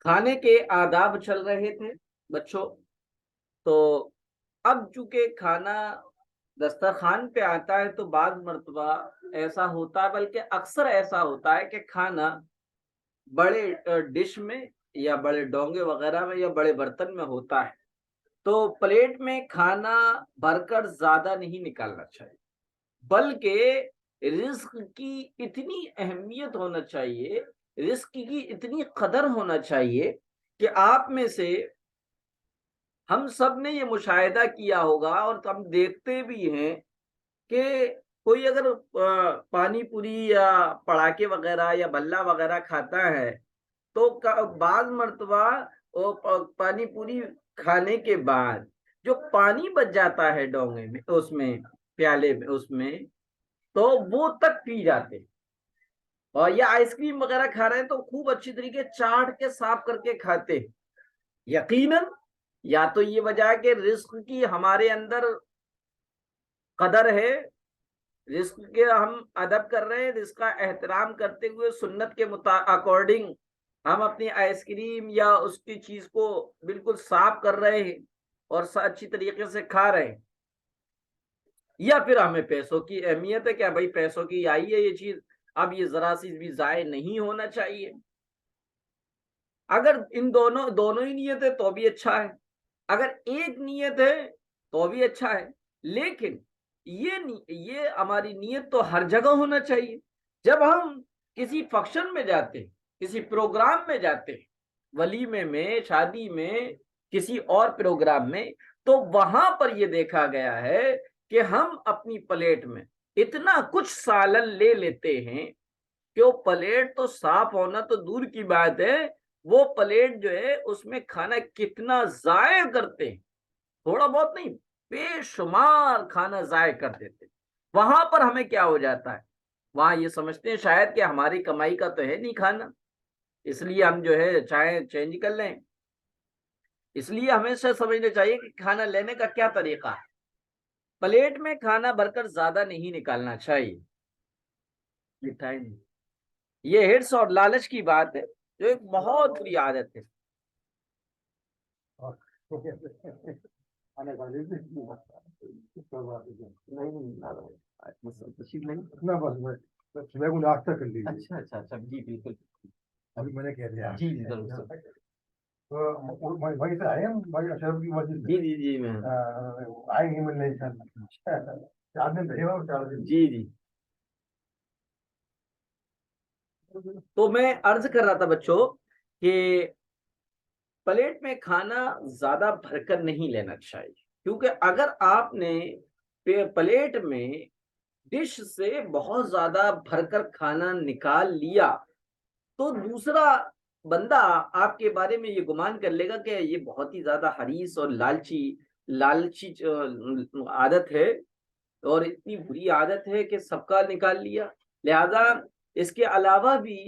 کھانے کے آداب چل رہے تھے بچوں. تو اب چونکہ کھانا دسترخوان پہ آتا ہے تو بعض مرتبہ ایسا ہوتا ہے، بلکہ اکثر ایسا ہوتا ہے کہ کھانا بڑے ڈش میں یا بڑے ڈونگے وغیرہ میں یا بڑے برتن میں ہوتا ہے، تو پلیٹ میں کھانا بھر کر زیادہ نہیں نکالنا چاہیے، بلکہ رزق کی اتنی اہمیت ہونا چاہیے، رزق کی اتنی قدر ہونا چاہیے کہ آپ میں سے ہم سب نے یہ مشاہدہ کیا ہوگا اور ہم دیکھتے بھی ہیں کہ کوئی اگر پانی پوری یا پڑاکے وغیرہ یا بھلا وغیرہ کھاتا ہے تو بعض مرتبہ وہ پانی پوری کھانے کے بعد جو پانی بچ جاتا ہے ڈونگے میں، اس میں پیالے میں، اس میں تو وہ تک پی جاتے. اور یا آئس کریم وغیرہ کھا رہے ہیں تو خوب اچھی طریقے چاٹ کے صاف کر کے کھاتے. یقیناً یا تو یہ وجہ ہے کہ رزق کی ہمارے اندر قدر ہے، رزق کے ہم ادب کر رہے ہیں، رزق کا احترام کرتے ہوئے سنت کے اکارڈنگ ہم اپنی آئس کریم یا اس کی چیز کو بالکل صاف کر رہے ہیں اور اچھی طریقے سے کھا رہے ہیں. یا پھر ہمیں پیسوں کی اہمیت ہے کہ بھائی پیسوں کی آئی ہے یہ چیز، اب یہ ذرا سی بھی ضائع نہیں ہونا چاہیے. اگر ان دونوں ہی نیت ہے تو بھی اچھا ہے، اگر ایک نیت ہے تو بھی اچھا ہے، لیکن یہ ہماری نیت تو ہر جگہ ہونا چاہیے. جب ہم کسی فنکشن میں جاتے، کسی پروگرام میں جاتے، ولیمے میں، شادی میں، کسی اور پروگرام میں، تو وہاں پر یہ دیکھا گیا ہے کہ ہم اپنی پلیٹ میں اتنا کچھ سالن لے لیتے ہیں کہ وہ پلیٹ تو صاف ہونا تو دور کی بات ہے، وہ پلیٹ جو ہے اس میں کھانا کتنا ضائع کرتے ہیں. تھوڑا بہت نہیں، بے شمار کھانا ضائع کر دیتے. وہاں پر ہمیں کیا ہو جاتا ہے، وہاں یہ سمجھتے ہیں شاید کہ ہماری کمائی کا تو ہے نہیں کھانا، اس لیے ہم جو ہے چاہے چینج کر لیں. اس لیے ہمیشہ سمجھنا چاہیے کہ کھانا لینے کا کیا طریقہ ہے. پلیٹ میں کھانا بھر کر زیادہ نہیں نکالنا چاہیے. یہ ہرس اور لالچ کی بات ہے جو ایک بہت بری عادت ہے. اچھا اچھا اچھا، جی بالکل، ابھی میں نے کہہ دیا جی جی ضرور سر. وہیں سے آئے ہم بھائی اشرف کی مسجد جی جی جی میں آئیں گے ملنے انشاءاللہ. 4 دن رہے ہو 4 دن. جی جی. تو میں عرض کر رہا تھا بچوں کہ پلیٹ میں کھانا زیادہ بھر کر نہیں لینا چاہیے، کیونکہ اگر آپ نے پلیٹ میں ڈش سے بہت زیادہ بھر کر کھانا نکال لیا تو دوسرا بندہ آپ کے بارے میں یہ گمان کر لے گا کہ یہ بہت ہی زیادہ حریص اور لالچی عادت ہے اور اتنی بری عادت ہے کہ سب کا نکال لیا. لہذا اس کے علاوہ بھی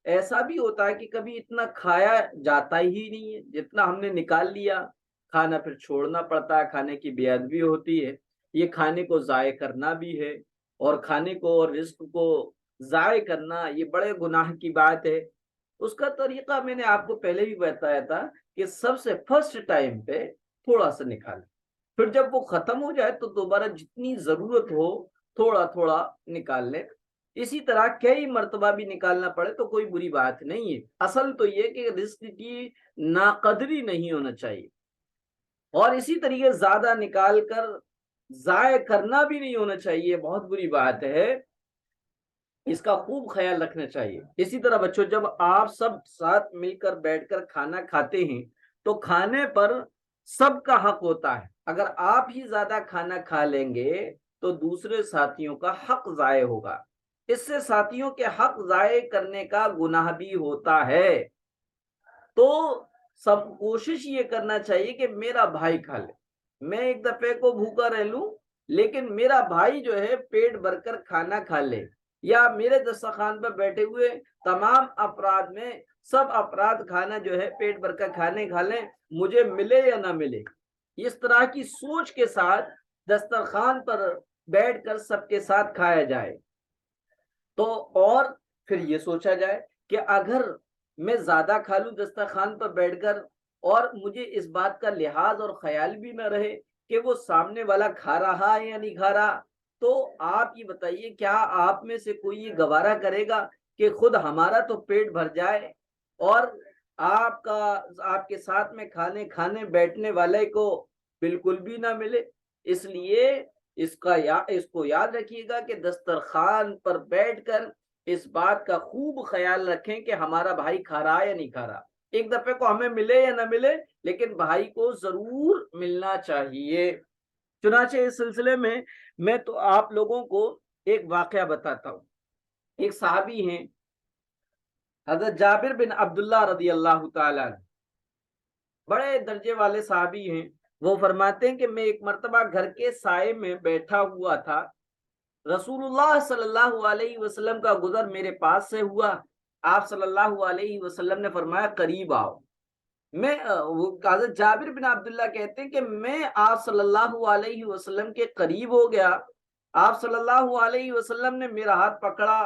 ایسا بھی ہوتا ہے کہ کبھی اتنا کھایا جاتا ہی نہیں ہے جتنا ہم نے نکال لیا، کھانا پھر چھوڑنا پڑتا ہے، کھانے کی بے ادبی ہوتی ہے. یہ کھانے کو ضائع کرنا بھی ہے، اور کھانے کو اور رزق کو ضائع کرنا یہ بڑے گناہ کی بات ہے. اس کا طریقہ میں نے آپ کو پہلے بھی بتایا تھا کہ سب سے فرسٹ ٹائم پہ تھوڑا سا نکالیں، پھر جب وہ ختم ہو جائے تو دوبارہ جتنی ضرورت ہو تھوڑا تھوڑا نکال لیں. اسی طرح کئی مرتبہ بھی نکالنا پڑے تو کوئی بری بات نہیں ہے. اصل تو یہ کہ رزق کی ناقدری نہیں ہونا چاہیے، اور اسی طریقے زیادہ نکال کر ضائع کرنا بھی نہیں ہونا چاہیے، بہت بری بات ہے، اس کا خوب خیال رکھنا چاہیے. اسی طرح بچوں جب آپ سب ساتھ مل کر بیٹھ کر کھانا کھاتے ہیں تو کھانے پر سب کا حق ہوتا ہے. اگر آپ ہی زیادہ کھانا کھا لیں گے تو دوسرے ساتھیوں کا حق ضائع ہوگا، اس سے ساتھیوں کے حق ضائع کرنے کا گناہ بھی ہوتا ہے. تو سب کوشش یہ کرنا چاہیے کہ میرا بھائی کھا لے، میں ایک دفعے کو بھوکا رہ لوں لیکن میرا بھائی جو ہے پیٹ بھر کر کھانا کھا لے، یا میرے دسترخوان پر بیٹھے ہوئے تمام افراد میں سب افراد کھانا جو ہے پیٹ بھر کر کھانے کھا لیں، مجھے ملے یا نہ ملے. اس طرح کی سوچ کے ساتھ دسترخوان پر بیٹھ کر سب کے ساتھ کھایا جائے. تو اور پھر یہ سوچا جائے کہ اگر میں زیادہ کھا لوں دسترخوان پر بیٹھ کر اور مجھے اس بات کا لحاظ اور خیال بھی نہ رہے کہ وہ سامنے والا کھا رہا ہے یا نہیں کھا رہا، تو آپ یہ بتائیے کیا آپ میں سے کوئی یہ گوارا کرے گا کہ خود ہمارا تو پیٹ بھر جائے اور آپ کے ساتھ میں کھانے بیٹھنے والے کو بالکل بھی نہ ملے؟ اس لیے اس کو یاد رکھیے گا کہ دسترخوان پر بیٹھ کر اس بات کا خوب خیال رکھیں کہ ہمارا بھائی کھا رہا یا نہیں کھا رہا۔ ایک دفعے کو ہمیں ملے یا نہ ملے لیکن بھائی کو ضرور ملنا چاہیے۔ چنانچہ اس سلسلے میں تو آپ لوگوں کو ایک واقعہ بتاتا ہوں۔ ایک صحابی ہیں حضرت جابر بن عبداللہ رضی اللہ تعالیٰ عنہ، بڑے درجے والے صحابی ہیں۔ وہ فرماتے ہیں کہ میں ایک مرتبہ گھر کے سائے میں بیٹھا ہوا تھا، رسول اللہ صلی اللہ علیہ وسلم کا گزر میرے پاس سے ہوا۔ آپ صلی اللہ علیہ وسلم نے فرمایا قریب آؤ۔ میں حضرت جابر بن عبداللہ کہتے ہیں کہ میں آپ صلی اللہ علیہ وسلم کے قریب ہو گیا۔ آپ صلی اللہ علیہ وسلم نے میرا ہاتھ پکڑا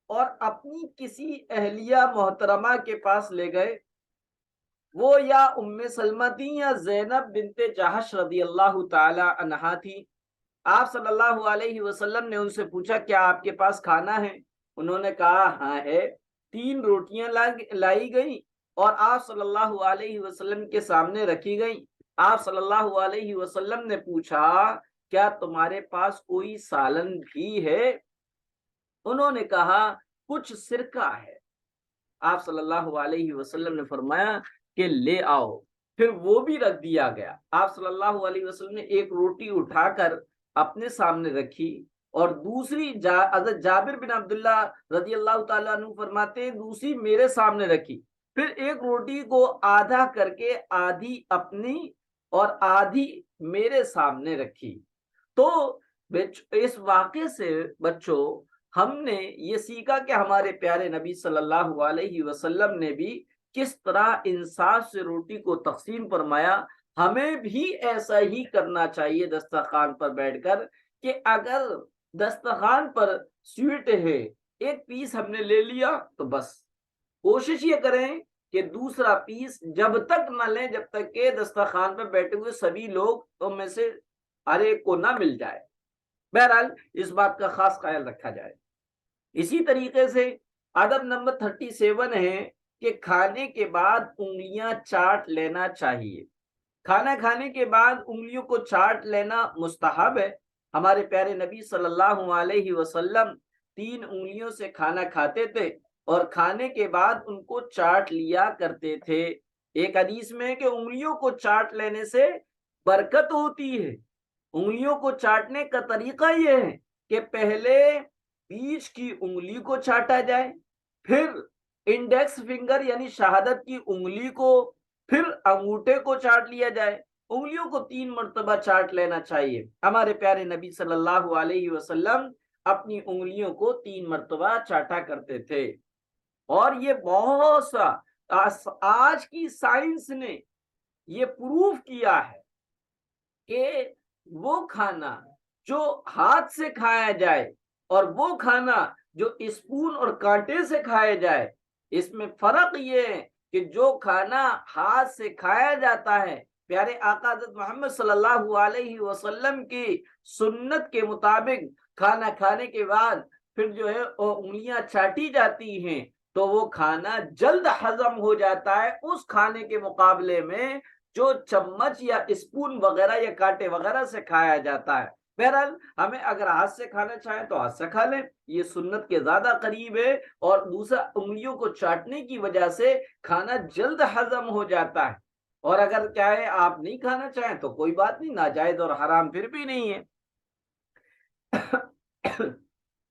اور اپنی کسی اہلیہ محترمہ کے پاس لے گئے۔ وہ یا ام سلمہ تھی یا زینب بنت جہش رضی اللہ تعالی عنہا تھی۔ آپ صلی اللہ علیہ وسلم نے ان سے پوچھا کیا آپ کے پاس کھانا ہے؟ انہوں نے کہا ہاں ہے۔ 3 روٹیاں لائی گئیں اور آپ صلی اللہ علیہ وسلم کے سامنے رکھی گئیں۔ آپ صلی اللہ علیہ وسلم نے پوچھا کیا تمہارے پاس کوئی سالن بھی ہے؟ انہوں نے کہا کچھ سرکہ ہے۔ آپ صلی اللہ علیہ وسلم نے فرمایا کہ لے آؤ، پھر وہ بھی رکھ دیا گیا۔ آپ صلی اللہ علیہ وسلم نے ایک روٹی اٹھا کر اپنے سامنے رکھی اور دوسری حضرت جابر بن عبداللہ رضی اللہ تعالیٰ عنہ فرماتے ہیں دوسری میرے سامنے رکھی، پھر ایک روٹی کو آدھا کر کے آدھی اپنی اور آدھی میرے سامنے رکھی۔ تو اس واقعے سے بچوں ہم نے یہ سیکھا کہ ہمارے پیارے نبی صلی اللہ علیہ وسلم نے بھی کس طرح انصاف سے روٹی کو تقسیم فرمایا۔ ہمیں بھی ایسا ہی کرنا چاہیے دسترخوان پر بیٹھ کر کہ اگر دسترخوان پر سویٹ ہے، ایک پیس ہم نے لے لیا تو بس کوشش یہ کریں کہ دوسرا پیس جب تک نہ لیں جب تک کہ دسترخوان پر بیٹھے ہوئے سبھی لوگ میں سے ہر ایک کو نہ مل جائے۔ بہرحال اس بات کا خاص خیال رکھا جائے۔ اسی طریقے سے ادب نمبر 37 ہے کہ کھانے کے بعد انگلیاں چاٹ لینا چاہیے۔ کھانا کھانے کے بعد انگلیوں کو چاٹ لینا مستحب ہے۔ ہمارے پیارے نبی صلی اللہ علیہ وسلم 3 انگلیوں سے کھانا کھاتے تھے اور کھانے کے بعد ان کو چاٹ لیا کرتے تھے۔ ایک حدیث میں ہے کہ انگلیوں کو چاٹ لینے سے برکت ہوتی ہے۔ انگلیوں کو چاٹنے کا طریقہ یہ ہے کہ پہلے بیچ کی انگلی کو چاٹا جائے، پھر انڈیکس فنگر یعنی شہادت کی انگلی کو، پھر انگوٹھے کو چاٹ لیا جائے۔ انگلیوں کو 3 مرتبہ چاٹ لینا چاہیے۔ ہمارے پیارے نبی صلی اللہ علیہ وسلم اپنی انگلیوں کو 3 مرتبہ چاٹا کرتے تھے۔ اور یہ بہت سا آج کی سائنس نے یہ پروف کیا ہے کہ وہ کھانا جو ہاتھ سے کھایا جائے اور وہ کھانا جو اسپون اور کانٹے سے کھایا جائے، اس میں فرق یہ ہے کہ جو کھانا ہاتھ سے کھایا جاتا ہے پیارے آقا حضرت محمد صلی اللہ علیہ وسلم کی سنت کے مطابق کھانا کھانے کے بعد پھر جو ہے انگلیاں چاٹی جاتی ہیں تو وہ کھانا جلد ہضم ہو جاتا ہے اس کھانے کے مقابلے میں جو چمچ یا اسپون وغیرہ یا کانٹے وغیرہ سے کھایا جاتا ہے۔ بہرحال ہمیں اگر ہاتھ سے کھانا چاہیں تو ہاتھ سے کھا لیں، یہ سنت کے زیادہ قریب ہے، اور دوسرا انگلیوں کو چاٹنے کی وجہ سے کھانا جلد ہضم ہو جاتا ہے۔ اور اگر کیا ہے آپ نہیں کھانا چاہیں تو کوئی بات نہیں، ناجائز اور حرام پھر بھی نہیں ہے۔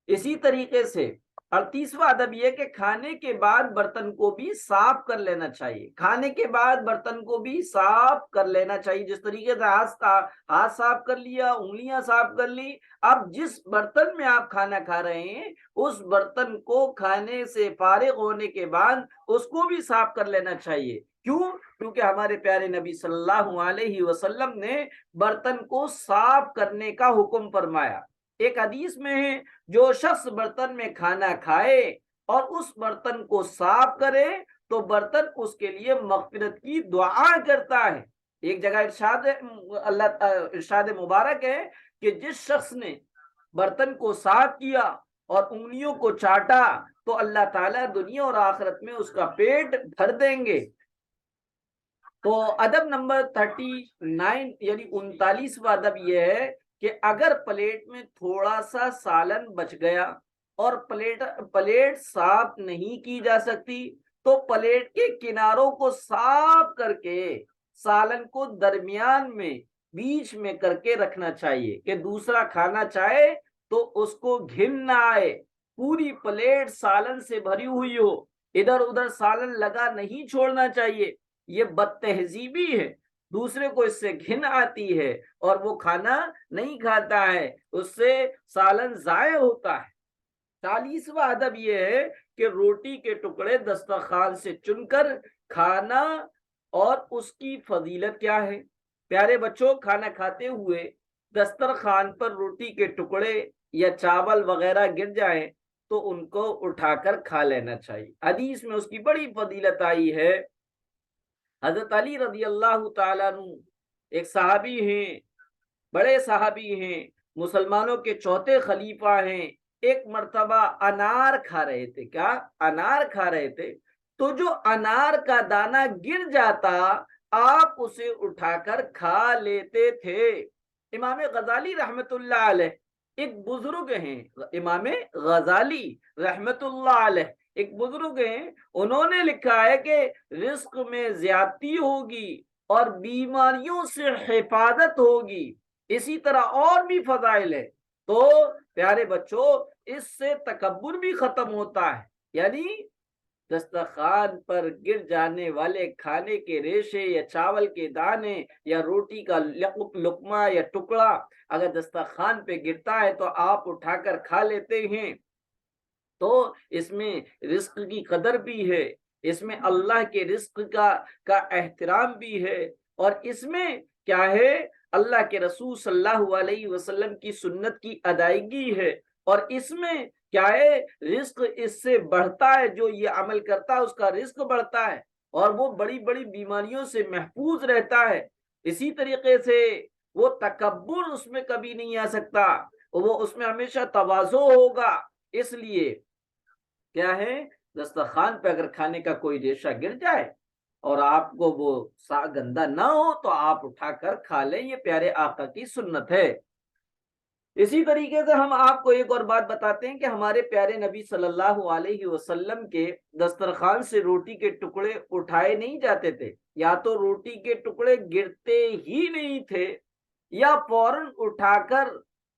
اسی طریقے سے 38واں ادب یہ کہ کھانے کے بعد برتن کو بھی صاف کر لینا چاہیے۔ کھانے کے بعد برتن کو بھی صاف کر لینا چاہیے، جس طریقے سے ہاتھ صاف کر لیا، انگلیاں صاف کر لی، اب جس برتن میں آپ کھانا کھا رہے ہیں اس برتن کو کھانے سے فارغ ہونے کے بعد اس کو بھی صاف کر لینا چاہیے۔ کیوں؟ کیونکہ ہمارے پیارے نبی صلی اللہ علیہ وسلم نے برتن کو صاف کرنے کا حکم فرمایا۔ ایک حدیث میں ہے جو شخص برتن میں کھانا کھائے اور اس برتن کو صاف کرے تو برتن اس کے لیے مغفرت کی دعا کرتا ہے۔ ایک جگہ ارشاد مبارک ہے کہ جس شخص نے برتن کو صاف کیا اور انگلیوں کو چاٹا تو اللہ تعالیٰ دنیا اور آخرت میں اس کا پیٹ بھر دیں گے۔ تو ادب نمبر 39 یعنی 39واں ادب یہ ہے کہ اگر پلیٹ میں تھوڑا سا سالن بچ گیا اور پلیٹ صاف نہیں کی جا سکتی تو پلیٹ کے کناروں کو صاف کر کے سالن کو درمیان میں بیچ میں کر کے رکھنا چاہیے کہ دوسرا کھانا چاہے تو اس کو گھن نہ آئے۔ پوری پلیٹ سالن سے بھری ہوئی ہو، ادھر ادھر سالن لگا نہیں چھوڑنا چاہیے، یہ بد تہذیبی ہے، دوسرے کو اس سے گھن آتی ہے اور وہ کھانا نہیں کھاتا ہے، اس سے سالن ضائع ہوتا ہے۔ 40واں ادب یہ ہے کہ روٹی کے ٹکڑے دسترخوان سے چن کر کھانا اور اس کی فضیلت کیا ہے۔ پیارے بچوں، کھانا کھاتے ہوئے دسترخوان پر روٹی کے ٹکڑے یا چاول وغیرہ گر جائیں تو ان کو اٹھا کر کھا لینا چاہیے۔ حدیث میں اس کی بڑی فضیلت آئی ہے۔ حضرت علی رضی اللہ تعالیٰ عنہ ایک صحابی ہیں، بڑے صحابی ہیں، مسلمانوں کے چوتھے خلیفہ ہیں۔ ایک مرتبہ انار کھا رہے تھے۔ کیا؟ انار کھا رہے تھے تو جو انار کا دانہ گر جاتا آپ اسے اٹھا کر کھا لیتے تھے۔ امام غزالی رحمت اللہ علیہ ایک بزرگ ہیں، امام غزالی رحمت اللہ علیہ ایک بزرگ ہیں، انہوں نے لکھا ہے کہ رزق میں زیادتی ہوگی اور بیماریوں سے حفاظت ہوگی، اسی طرح اور بھی فضائل ہے۔ تو پیارے بچوں، اس سے تکبر بھی ختم ہوتا ہے، یعنی دسترخوان پر گر جانے والے کھانے کے ریشے یا چاول کے دانے یا روٹی کا لقمہ یا ٹکڑا اگر دسترخوان پہ گرتا ہے تو آپ اٹھا کر کھا لیتے ہیں، تو اس میں رزق کی قدر بھی ہے، اس میں اللہ کے رزق کا احترام بھی ہے، اور اس میں کیا ہے، اللہ کے رسول صلی اللہ علیہ وسلم کی سنت کی ادائیگی ہے، اور اس میں کیا ہے، رزق اس سے بڑھتا ہے، جو یہ عمل کرتا ہے اس کا رزق بڑھتا ہے اور وہ بڑی بڑی بیماریوں سے محفوظ رہتا ہے۔ اسی طریقے سے وہ تکبر اس میں کبھی نہیں آ سکتا، وہ اس میں ہمیشہ تواضع ہوگا۔ اس لیے کیا ہے، دسترخوان پہ اگر کھانے کا کوئی ریشہ گر جائے اور آپ کو وہ گندا نہ ہو تو آپ اٹھا کر کھا لیں، یہ پیارے آقا کی سنت ہے۔ اسی طریقے سے ہم آپ کو ایک اور بات بتاتے ہیں کہ ہمارے پیارے نبی صلی اللہ علیہ وسلم کے دسترخوان سے روٹی کے ٹکڑے اٹھائے نہیں جاتے تھے، یا تو روٹی کے ٹکڑے گرتے ہی نہیں تھے یا فوراً اٹھا کر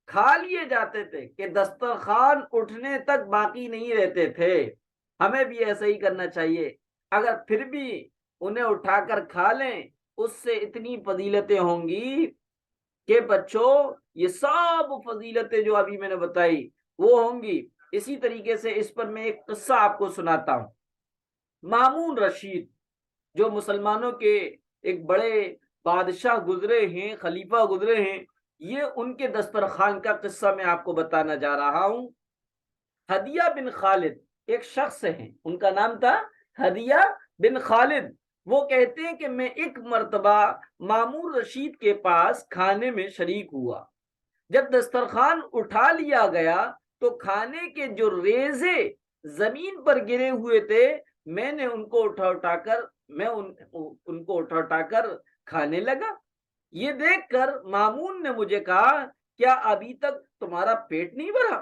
کھا لیے جاتے تھے کہ دسترخوان اٹھنے تک باقی نہیں رہتے تھے۔ ہمیں بھی ایسا ہی کرنا چاہیے، اگر پھر بھی انہیں اٹھا کر کھا لیں اس سے اتنی فضیلتیں ہوں گی کہ بچوں یہ سب فضیلتیں جو ابھی میں نے بتائی وہ ہوں گی۔ اسی طریقے سے اس پر میں ایک قصہ آپ کو سناتا ہوں۔ مامون رشید جو مسلمانوں کے ایک بڑے بادشاہ گزرے ہیں، خلیفہ گزرے ہیں، یہ ان کے دسترخوان کا قصہ میں آپ کو بتانا جا رہا ہوں۔ ہدیہ بن خالد ایک شخص ہیں، ان کا نام تھا ہدیہ بن خالد۔ وہ کہتے ہیں کہ میں ایک مرتبہ مامون رشید کے پاس کھانے میں شریک ہوا، جب دسترخوان اٹھا لیا گیا تو کھانے کے جو ریزے زمین پر گرے ہوئے تھے میں نے ان کو اٹھا کر کھانے لگا۔ یہ دیکھ کر مامون نے مجھے کہا کیا ابھی تک تمہارا پیٹ نہیں بھرا؟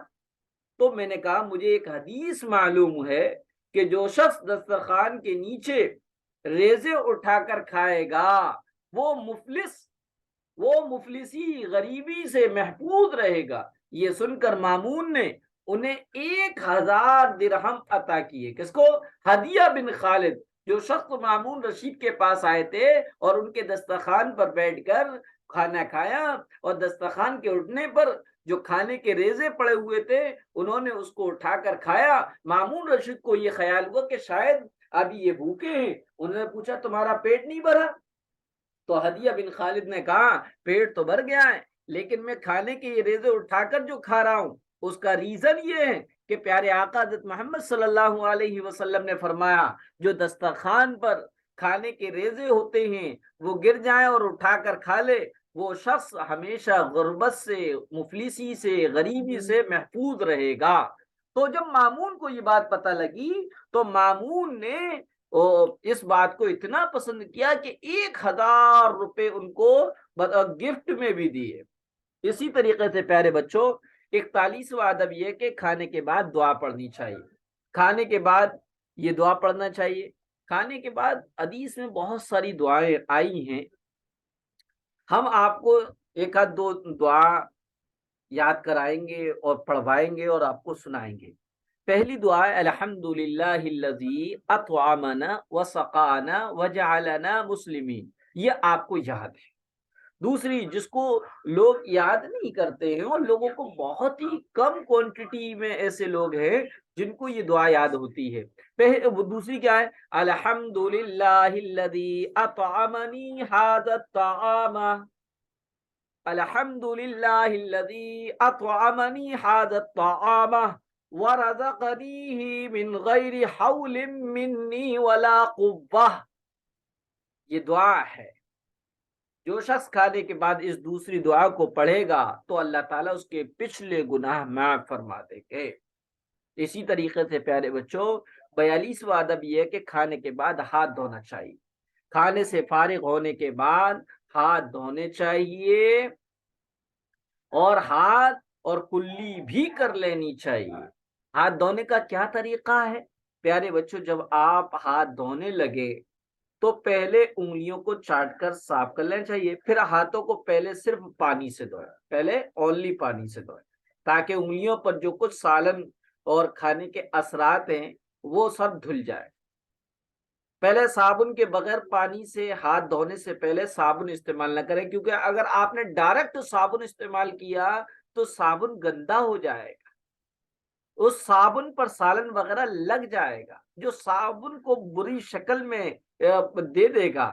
تو میں نے کہا مجھے ایک حدیث معلوم ہے کہ جو شخص دسترخوان کے نیچے ریزے اٹھا کر کھائے گا وہ مفلسی غریبی سے محفوظ رہے گا۔ یہ سن کر مامون نے انہیں 1000 درہم عطا کیے۔ کس کو؟ ہدیہ بن خالد، جو شخص مامون رشید کے پاس آئے تھے اور ان کے دسترخوان پر بیٹھ کر کھانا کھایا، اور دسترخوان کے اٹھنے پر جو کھانے کے ریزے پڑے ہوئے تھے انہوں نے اس کو اٹھا کر کھایا۔ مامون رشید کو یہ خیال ہوا کہ شاید ابھی یہ بھوکے ہیں، انہوں نے پوچھا تمہارا پیٹ نہیں بھرا؟ تو ہدیہ بن خالد نے کہا پیٹ تو بھر گیا ہے، لیکن میں کھانے کے یہ ریزے اٹھا کر جو کھا رہا ہوں اس کا ریزن یہ ہے کہ پیارے آقا حضرت محمد صلی اللہ علیہ وسلم نے فرمایا جو دسترخوان پر کھانے کے ریزے ہوتے ہیں وہ گر جائیں اور اٹھا کر کھا لے، وہ شخص ہمیشہ غربت سے، مفلسی سے، غریبی سے محفوظ رہے گا۔ تو جب مامون کو یہ بات پتہ لگی تو مامون نے اس بات کو اتنا پسند کیا کہ 1000 روپے ان کو گفٹ میں بھی دیے۔ اسی طریقے سے پیارے بچوں 41واں ادب یہ کہ کھانے کے بعد دعا پڑھنی چاہیے۔ کھانے کے بعد یہ دعا پڑھنا چاہیے۔ کھانے کے بعد حدیث میں بہت ساری دعائیں آئی ہیں، ہم آپ کو ایک آدھ دو دعا یاد کرائیں گے اور پڑھوائیں گے اور آپ کو سنائیں گے۔ پہلی دعا ہے الحمدللہ الذی اطعمنا وسقانا وجعلنا مسلمین، یہ آپ کو یاد ہے۔ دوسری جس کو لوگ یاد نہیں کرتے ہیں اور لوگوں کو بہت ہی کم کوانٹٹی میں ایسے لوگ ہیں جن کو یہ دعا یاد ہوتی ہے، وہ دوسری کیا ہے؟ الحمدللہ الذی اطعمنی ھذا الطعام، الحمدللہ الذی اطعمنی ھذا الطعام ورزقنیہ من غیر حول منی ولا قوہ۔ یہ دعا ہے، جو شخص کھانے کے بعد اس دوسری دعا کو پڑھے گا تو اللہ تعالیٰ اس کے پچھلے گناہ معاف فرما دیں گے۔ اسی طریقے سے پیارے بچوں 42واں ادب یہ ہے کہ کھانے کے بعد ہاتھ دھونا چاہیے۔ کھانے سے فارغ ہونے کے بعد ہاتھ دھونے چاہیے، اور ہاتھ اور کلی بھی کر لینی چاہیے۔ ہاتھ دھونے کا کیا طریقہ ہے؟ پیارے بچوں جب آپ ہاتھ دھونے لگے تو پہلے انگلیوں کو چاٹ کر صاف کر لینا چاہیے، پھر ہاتھوں کو پہلے صرف پانی سے دھوئیں، پہلے اونلی پانی سے دھوئیں تاکہ انگلیوں پر جو کچھ سالن اور کھانے کے اثرات ہیں وہ سب دھل جائے۔ پہلے صابن کے بغیر پانی سے ہاتھ دھونے سے پہلے صابن استعمال نہ کریں، کیونکہ اگر آپ نے ڈائریکٹ صابن استعمال کیا تو صابن گندا ہو جائے گا، اس صابن پر سالن وغیرہ لگ جائے گا جو صابن کو بری شکل میں دے دے گا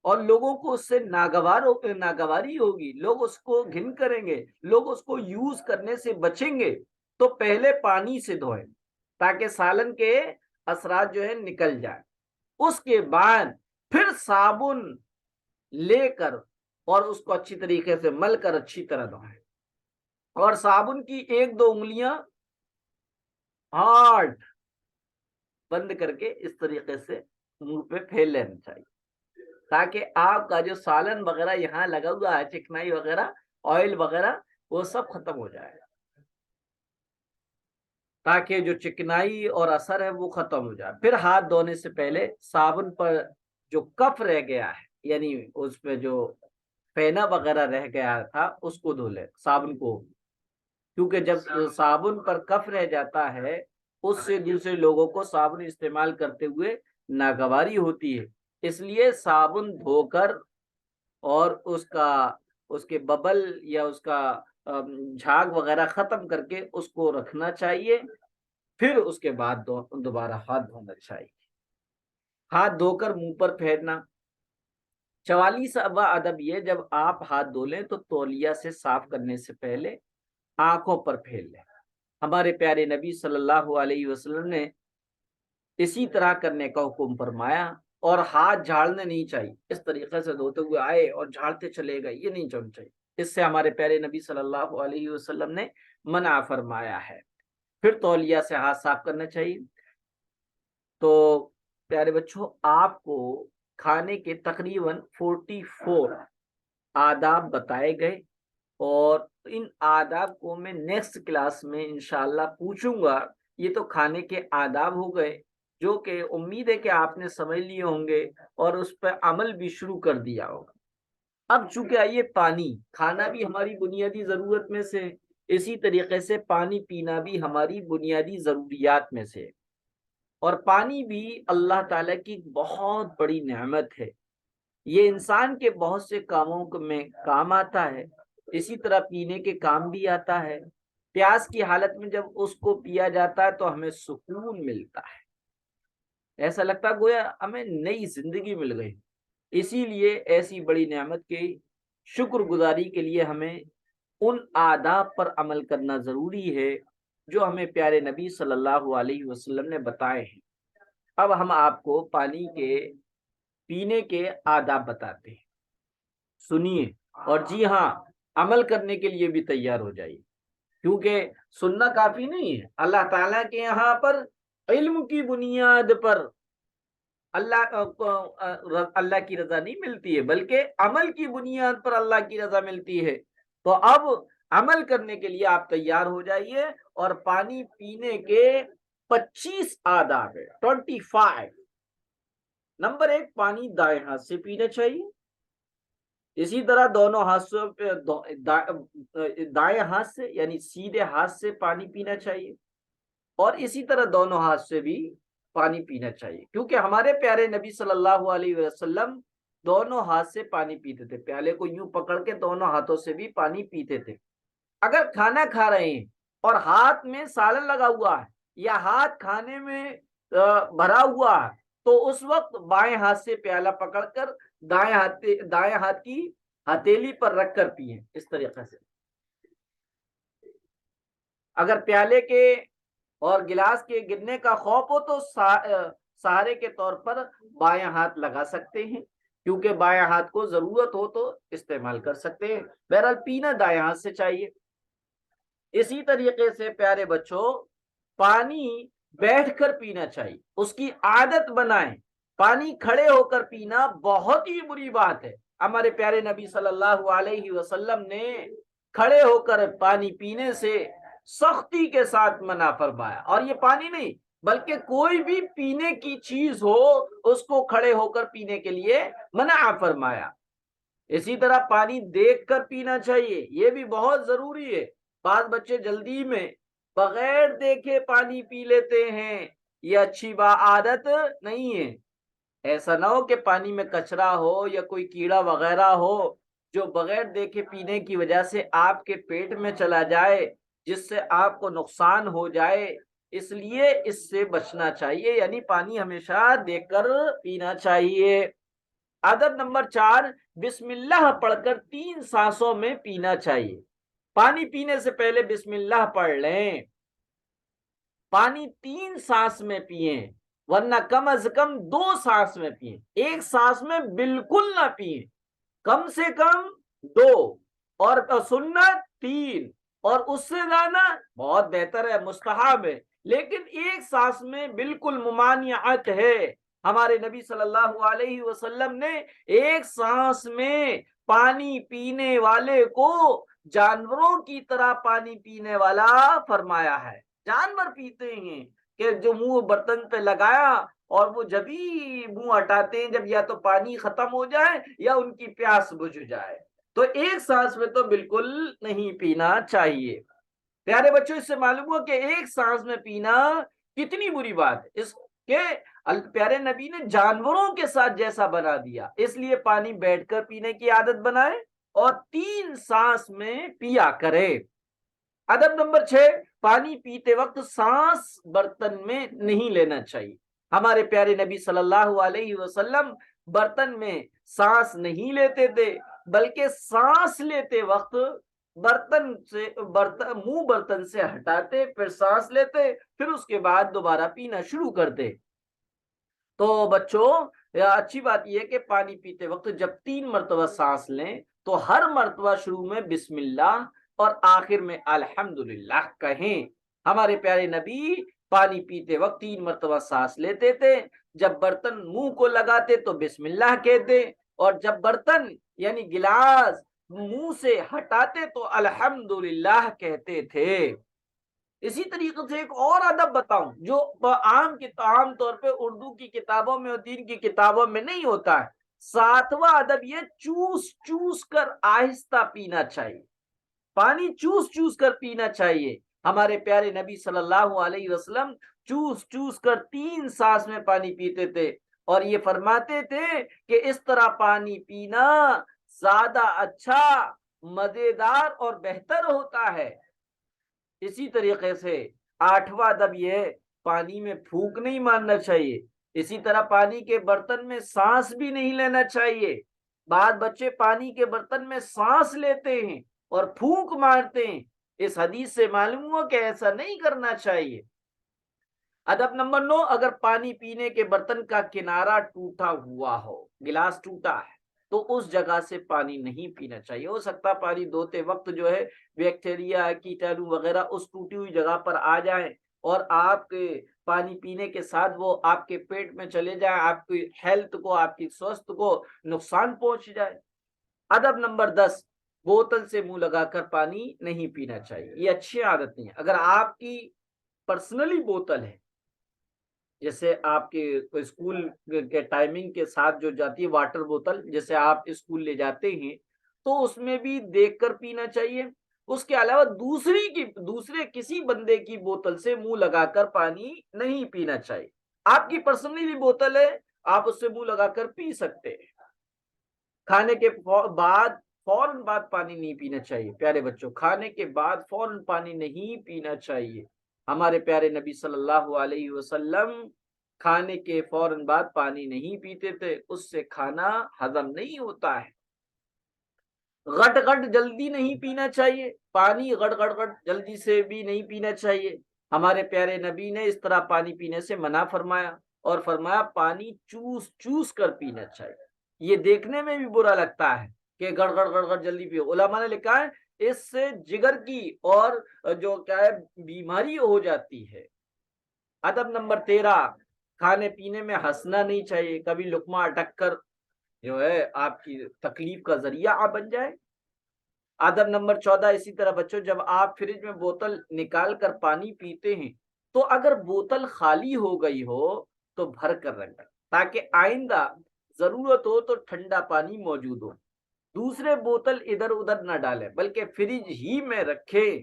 اور لوگوں کو اس سے ناگواری ہوگی، لوگ اس کو گھن کریں گے، لوگ اس کو یوز کرنے سے بچیں گے۔ تو پہلے پانی سے دھوئیں تاکہ سالن کے اثرات جو ہے نکل جائیں، اس کے بعد پھر صابن لے کر اور اس کو اچھی طریقے سے مل کر اچھی طرح دھوئیں، اور صابن کی 1-2 انگلیاں ہارڈ بند کر کے اس طریقے سے منہ پہ پھیر لینا چاہیے تاکہ آپ کا جو سالن وغیرہ یہاں لگا ہوا ہے، چکنائی وغیرہ، آئل وغیرہ، وہ سب ختم ہو جائے، تاکہ جو چکنائی اور اثر ہے وہ ختم ہو جائے۔ پھر ہاتھ دھونے سے پہلے صابن پر جو کف رہ گیا ہے، یعنی اس پہ جو فینا وغیرہ رہ گیا تھا اس کو دھو لے، صابن کو، کیونکہ جب صابن پر کف رہ جاتا ہے اس سے دوسرے لوگوں کو صابن استعمال کرتے ہوئے ناگواری ہوتی ہے، اس لیے صابن دھو کر اور اس کے ببل یا اس کا جھاگ وغیرہ ختم کر کے اس کو رکھنا چاہیے، پھر اس کے بعد دوبارہ ہاتھ دھونا چاہیے۔ ہاتھ دھو کر منہ پر پھیرنا۔ 44واں ادب یہ جب آپ ہاتھ دھو لیں تو تولیہ سے صاف کرنے سے پہلے آنکھوں پر پھیر لیں۔ ہمارے پیارے نبی صلی اللہ علیہ وسلم نے اسی طرح کرنے کا حکم فرمایا، اور ہاتھ جھاڑنے نہیں چاہیے، اس طریقے سے دھوتے ہوئے آئے اور جھاڑتے چلے گئے، یہ نہیں ہونا چاہیے، اس سے ہمارے پیارے نبی صلی اللہ علیہ وسلم نے منع فرمایا ہے۔ پھر تولیہ سے ہاتھ صاف کرنا چاہیے۔ تو پیارے بچوں آپ کو کھانے کے تقریباً 44 آداب بتائے گئے، اور ان آداب کو میں نیکسٹ کلاس میں انشاءاللہ پوچھوں گا۔ یہ تو کھانے کے آداب ہو گئے جو کہ امید ہے کہ آپ نے سمجھ لیے ہوں گے اور اس پہ عمل بھی شروع کر دیا ہوگا۔ اب چونکہ آئیے پانی، کھانا بھی ہماری بنیادی ضرورت میں سے، اسی طریقے سے پانی پینا بھی ہماری بنیادی ضروریات میں سے، اور پانی بھی اللہ تعالیٰ کی بہت بڑی نعمت ہے، یہ انسان کے بہت سے کاموں میں کام آتا ہے، اسی طرح پینے کے کام بھی آتا ہے۔ پیاس کی حالت میں جب اس کو پیا جاتا ہے تو ہمیں سکون ملتا ہے، ایسا لگتا ہے گویا ہمیں نئی زندگی مل گئی۔ اسی لیے ایسی بڑی نعمت کی شکر گزاری کے لیے ہمیں ان آداب پر عمل کرنا ضروری ہے جو ہمیں پیارے نبی صلی اللہ علیہ وسلم نے بتائے ہیں۔ اب ہم آپ کو پانی کے پینے کے آداب بتاتے ہیں، سنیے، اور جی ہاں، عمل کرنے کے لیے بھی تیار ہو جائیے، کیونکہ سننا کافی نہیں ہے۔ اللہ تعالیٰ کے یہاں پر علم کی بنیاد پر اللہ کی رضا نہیں ملتی ہے، بلکہ عمل کی بنیاد پر اللہ کی رضا ملتی ہے۔ تو اب عمل کرنے کے لیے آپ تیار ہو جائیے، اور پانی پینے کے 25 آداب ہے، 25۔ نمبر 1، پانی دائیں ہاتھ سے پینا چاہیے، اسی طرح دونوں ہاتھوں پہ دائیں ہاتھ سے یعنی سیدھے ہاتھ سے پانی پینا چاہیے، اور اسی طرح دونوں ہاتھ سے بھی پانی پینا چاہیے، کیونکہ ہمارے پیارے نبی صلی اللہ علیہ وسلم دونوں ہاتھ سے پانی پیتے تھے، پیالے کو یوں پکڑ کے دونوں ہاتھوں سے بھی پانی پیتے تھے۔ اگر کھانا کھا رہے ہیں اور ہاتھ میں سالن لگا ہوا ہے یا ہاتھ کھانے میں بھرا ہوا ہے، تو اس وقت بائیں ہاتھ سے پیالہ پکڑ کر دائیں ہاتھ کی ہتھیلی پر رکھ کر پیئیں، اس طریقے سے۔ اگر پیالے کے اور گلاس کے گرنے کا خوف ہو تو سہارے کے طور پر بائیں ہاتھ لگا سکتے ہیں، کیونکہ بائیں ہاتھ کو ضرورت ہو تو استعمال کر سکتے ہیں۔ بہرحال پینا دائیں ہاتھ سے چاہیے۔ اسی طریقے سے پیارے بچوں، پانی بیٹھ کر پینا چاہیے، اس کی عادت بنائیں۔ پانی کھڑے ہو کر پینا بہت ہی بری بات ہے۔ ہمارے پیارے نبی صلی اللہ علیہ وسلم نے کھڑے ہو کر پانی پینے سے سختی کے ساتھ منع فرمایا، اور یہ پانی نہیں بلکہ کوئی بھی پینے کی چیز ہو اس کو کھڑے ہو کر پینے کے لیے منع فرمایا۔ اسی طرح پانی دیکھ کر پینا چاہیے، یہ بھی بہت ضروری ہے۔ بعض بچے جلدی میں بغیر دیکھے پانی پی لیتے ہیں، یہ اچھی عادت نہیں ہے۔ ایسا نہ ہو کہ پانی میں کچرا ہو یا کوئی کیڑا وغیرہ ہو جو بغیر دیکھے پینے کی وجہ سے آپ کے پیٹ میں چلا جائے، جس سے آپ کو نقصان ہو جائے، اس لیے اس سے بچنا چاہیے، یعنی پانی ہمیشہ دیکھ کر پینا چاہیے۔ عادت نمبر 4، بسم اللہ پڑھ کر 3 سانسوں میں پینا چاہیے۔ پانی پینے سے پہلے بسم اللہ پڑھ لیں، پانی 3 سانس میں پئیں، ورنہ کم از کم 2 سانس میں پئیں، 1 سانس میں بالکل نہ پئیں، کم سے کم 2، اور سنت 3، اور اس سے زیادہ بہت بہتر ہے، مستحب ہے، لیکن 1 سانس میں بالکل ممانعت ہے۔ ہمارے نبی صلی اللہ علیہ وسلم نے 1 سانس میں پانی پینے والے کو جانوروں کی طرح پانی پینے والا فرمایا ہے۔ جانور پیتے ہیں کہ جو منہ برتن پہ لگایا اور وہ جب ہی منہ ہٹاتے ہیں جب یا تو پانی ختم ہو جائے یا ان کی پیاس بجھ جائے، تو 1 سانس میں تو بالکل نہیں پینا چاہیے۔ پیارے بچوں، اس سے معلوم ہوا کہ 1 سانس میں پینا کتنی بری بات ہے، اس کے پیارے نبی نے جانوروں کے ساتھ جیسا بنا دیا، اس لیے پانی بیٹھ کر پینے کی عادت بنائے اور 3 سانس میں پیا کرے۔ ادب نمبر 6، پانی پیتے وقت سانس برتن میں نہیں لینا چاہیے۔ ہمارے پیارے نبی صلی اللہ علیہ وسلم برتن میں سانس نہیں لیتے تھے، بلکہ سانس لیتے وقت منہ برتن سے ہٹاتے، پھر سانس لیتے، پھر اس کے بعد دوبارہ پینا شروع کرتے۔ تو بچوں، اچھی بات یہ ہے کہ پانی پیتے وقت جب 3 مرتبہ سانس لیں تو ہر مرتبہ شروع میں بسم اللہ اور آخر میں الحمدللہ کہیں۔ ہمارے پیارے نبی پانی پیتے وقت 3 مرتبہ سانس لیتے تھے، جب برتن منہ کو لگاتے تو بسم اللہ کہتے، اور جب برتن یعنی گلاس منہ سے ہٹاتے تو الحمدللہ کہتے تھے۔ اسی طریقے سے ایک اور ادب بتاؤں جو عام طور پہ اردو کی کتابوں میں اور دین کی کتابوں میں نہیں ہوتا ہے۔ 7واں ادب یہ، چوس چوس کر آہستہ پینا چاہیے، پانی چوس چوس کر پینا چاہیے۔ ہمارے پیارے نبی صلی اللہ علیہ وسلم چوس چوس کر 3 سانس میں پانی پیتے تھے، اور یہ فرماتے تھے کہ اس طرح پانی پینا زیادہ اچھا، مزیدار اور بہتر ہوتا ہے۔ اسی طریقے سے 8واں ادب یہ، پانی میں پھونک نہیں مارنا چاہیے۔ اسی طرح پانی کے برتن میں سانس بھی نہیں لینا چاہیے۔ بعض بچے پانی کے برتن میں سانس لیتے ہیں اور پھونک مارتے ہیں، اس حدیث سے معلوم ہوا کہ ایسا نہیں کرنا چاہیے۔ ادب نمبر 9، اگر پانی پینے کے برتن کا کنارہ ٹوٹا ہوا ہو، گلاس ٹوٹا ہے، تو اس جگہ سے پانی نہیں پینا چاہیے۔ ہو سکتا پانی دھوتے وقت جو ہے بیکٹیریا، کیٹانو وغیرہ اس ٹوٹی ہوئی جگہ پر آ جائیں اور آپ کے پانی پینے کے ساتھ وہ آپ کے پیٹ میں چلے جائیں، آپ کی ہیلتھ کو، آپ کی سوستھ کو نقصان پہنچ جائے۔ ادب نمبر 10، بوتل سے منہ لگا کر پانی نہیں پینا چاہیے، یہ اچھی عادت نہیں ہے۔ اگر آپ کی پرسنلی بوتل ہے، جیسے آپ کے اسکول کے ٹائمنگ کے ساتھ جو جاتی ہے واٹر بوتل، جیسے آپ اسکول لے جاتے ہیں، تو اس میں بھی دیکھ کر پینا چاہیے۔ اس کے علاوہ دوسرے کسی بندے کی بوتل سے منہ لگا کر پانی نہیں پینا چاہیے۔ آپ کی پرسنلی بوتل ہے، آپ اس سے منہ لگا کر پی سکتے ہیں۔ کھانے کے فوراً بعد پانی نہیں پینا چاہیے۔ پیارے بچوں، کھانے کے بعد فوراً پانی نہیں پینا چاہیے۔ ہمارے پیارے نبی صلی اللہ علیہ وسلم کھانے کے فوراً بعد پانی نہیں پیتے تھے، اس سے کھانا ہضم نہیں ہوتا ہے۔ غٹ غٹ جلدی نہیں پینا چاہیے، پانی غٹ غٹ غٹ جلدی سے بھی نہیں پینا چاہیے۔ ہمارے پیارے نبی نے اس طرح پانی پینے سے منع فرمایا اور فرمایا پانی چوس چوس کر پینا چاہیے۔ یہ دیکھنے میں بھی برا لگتا ہے کہ گڑ گڑ گڑ گڑ جلدی پیو۔ علماء نے لکھا ہے اس سے جگر کی اور جو کیا ہے بیماری ہو جاتی ہے۔ ادب نمبر 13، کھانے پینے میں ہنسنا نہیں چاہیے، کبھی لقمہ اٹک کر جو ہے آپ کی تکلیف کا ذریعہ بن جائے۔ ادب نمبر 14، اسی طرح بچوں جب آپ فریج میں بوتل نکال کر پانی پیتے ہیں تو اگر بوتل خالی ہو گئی ہو تو بھر کر رکھیں تاکہ آئندہ ضرورت ہو تو ٹھنڈا پانی موجود ہو۔ دوسرے بوتل ادھر ادھر نہ ڈالیں بلکہ فریج ہی میں رکھیں۔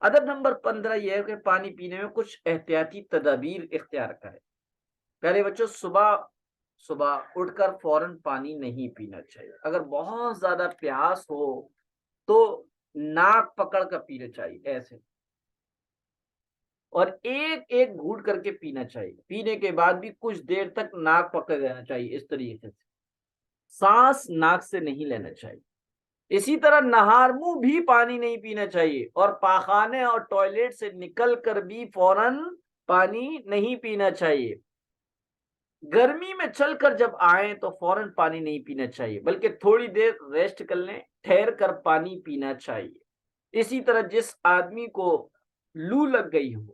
ادب نمبر 15 یہ ہے کہ پانی پینے میں کچھ احتیاطی تدابیر اختیار کریں۔ پہلے بچوں صبح اٹھ کر فوراً پانی نہیں پینا چاہیے۔ اگر بہت زیادہ پیاس ہو تو ناک پکڑ کر پینا چاہیے ایسے، اور ایک ایک گھونٹ کر کے پینا چاہیے۔ پینے کے بعد بھی کچھ دیر تک ناک پکڑ لینا چاہیے، اس طریقے سے سانس ناک سے نہیں لینا چاہیے۔ اسی طرح نہار منہ بھی پانی نہیں پینا چاہیے، اور پاخانے اور ٹوائلٹ سے نکل کر بھی فوراً پانی نہیں پینا چاہیے۔ گرمی میں چل کر جب آئیں تو فوراً پانی نہیں پینا چاہیے بلکہ تھوڑی دیر ریسٹ کر لیں، ٹھہر کر پانی پینا چاہیے۔ اسی طرح جس آدمی کو لو لگ گئی ہو،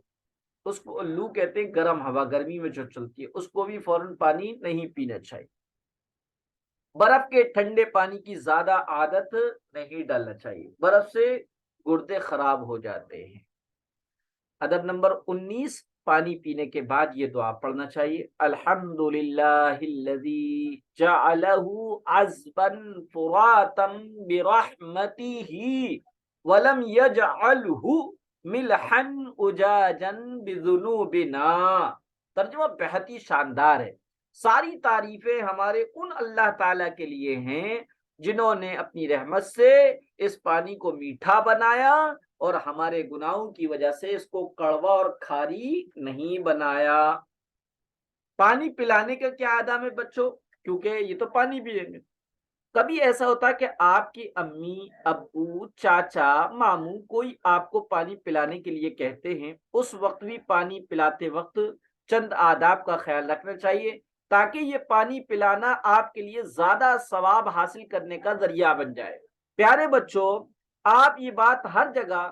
اس کو لو کہتے ہیں گرم ہوا، گرمی میں جو چلتی ہے، اس کو بھی فوراً پانی نہیں پینا چاہیے۔ برف کے ٹھنڈے پانی کی زیادہ عادت نہیں ڈالنا چاہیے، برف سے گردے خراب ہو جاتے ہیں۔ ادب نمبر 19، پانی پینے کے بعد یہ دعا پڑھنا چاہیے، الحمدللہ الذی جعلہ عذبا فراتا برحمتہ ولم یجعلہ ملحا اجاجا بذنوبنا۔ ترجمہ بہت ہی شاندار ہے۔ ساری تعریفیں ہمارے ان اللہ تعالیٰ کے لیے ہیں جنہوں نے اپنی رحمت سے اس پانی کو میٹھا بنایا اور ہمارے گناہوں کی وجہ سے اس کو کڑوا اور کھاری نہیں بنایا۔ پانی پلانے کا کیا آداب ہے بچوں؟ کیونکہ یہ تو پانی پیئیں گے، کبھی ایسا ہوتا ہے کہ آپ کی امی، ابو، چاچا، ماموں کوئی آپ کو پانی پلانے کے لیے کہتے ہیں، اس وقت بھی پانی پلاتے وقت چند آداب کا خیال رکھنا چاہیے تاکہ یہ پانی پلانا آپ کے لیے زیادہ ثواب حاصل کرنے کا ذریعہ بن جائے۔ پیارے بچوں، آپ یہ بات ہر جگہ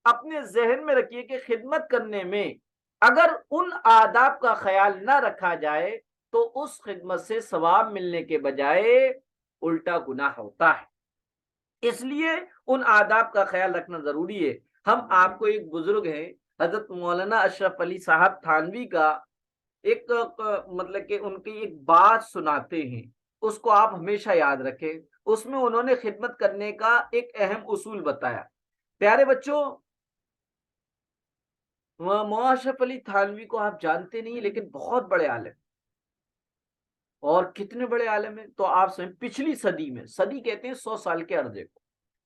اپنے ذہن میں رکھیے کہ خدمت کرنے میں اگر ان آداب کا خیال نہ رکھا جائے تو اس خدمت سے ثواب ملنے کے بجائے الٹا گناہ ہوتا ہے۔ اس لیے ان آداب کا خیال رکھنا ضروری ہے۔ ہم آپ کو ایک بزرگ ہیں حضرت مولانا اشرف علی صاحب تھانوی کا ایک مطلب کہ ان کی ایک بات سناتے ہیں، اس کو آپ ہمیشہ یاد رکھیں۔ اس میں انہوں نے خدمت کرنے کا ایک اہم اصول بتایا۔ پیارے بچوں، مولانا اشرف علی تھانوی کو آپ جانتے نہیں لیکن بہت بڑے عالم، اور کتنے بڑے عالم ہیں تو آپ سمجھ، پچھلی صدی میں، صدی کہتے ہیں 100 سال کے عرصے کو،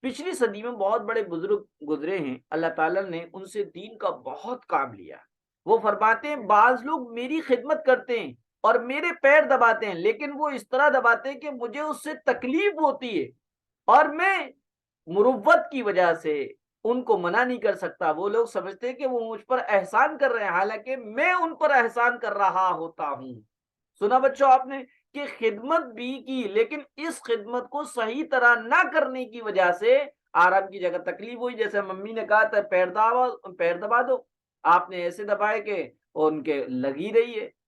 پچھلی صدی میں بہت بڑے بزرگ گزرے ہیں، اللہ تعالیٰ نے ان سے دین کا بہت کام لیا۔ وہ فرماتے ہیں بعض لوگ میری خدمت کرتے ہیں اور میرے پیر دباتے ہیں، لیکن وہ اس طرح دباتے ہیں کہ مجھے اس سے تکلیف ہوتی ہے اور میں مروت کی وجہ سے ان کو منع نہیں کر سکتا. وہ لوگ سمجھتے کہ وہ مجھ پر احسان کر رہے ہیں، حالانکہ میں ان پر احسان کر رہا ہوتا ہوں. سنا بچوں آپ نے کہ خدمت بھی کی، لیکن اس خدمت کو صحیح طرح نہ کرنے کی وجہ سے آرام کی جگہ تکلیف ہوئی. جیسے ممی نے کہا تھا پیر دبا دو، آپ نے ایسے دبائے کہ ان کے لگ ہی رہی ہے.